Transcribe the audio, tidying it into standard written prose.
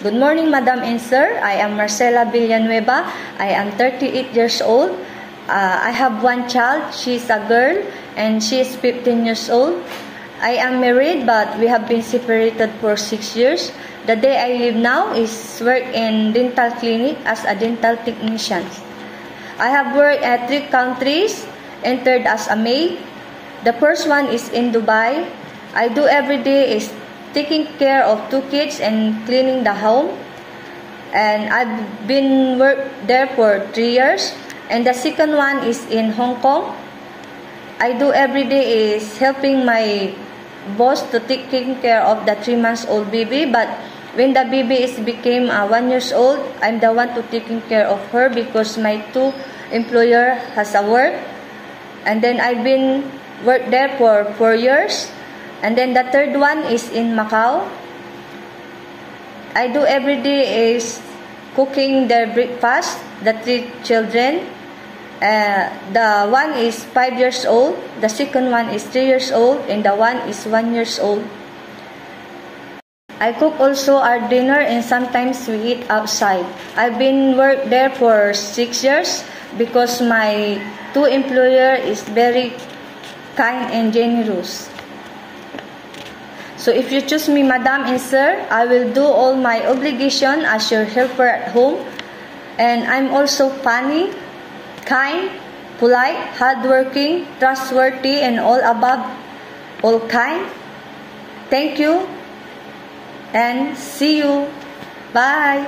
Good morning, Madam and Sir. I am Marcela Villanueva. I am 38 years old. I have one child. She's a girl and she is 15 years old. I am married but we have been separated for 6 years. The day I live now is work in dental clinic as a dental technician. I have worked at 3 countries, entered as a maid. The first one is in Dubai. I do every day is taking care of 2 kids and cleaning the home. And I've been worked there for 3 years. And the second one is in Hong Kong. I do every day is helping my boss to taking care of the 3-month-old baby. But when the baby became 1 year old, I'm the one to taking care of her because my 2 employer has a work. And then I've been worked there for 4 years. And then the third one is in Macau. I do every day is cooking their breakfast, the 3 children. The one is 5 years old, the second one is 3 years old, and the one is 1 year old. I cook also our dinner and sometimes we eat outside. I've been worked there for 6 years because my 2 employer is very kind and generous. So if you choose me, Madam and Sir, I will do all my obligation as your helper at home. And I'm also funny, kind, polite, hardworking, trustworthy, and all above, all kind. Thank you, and see you. Bye.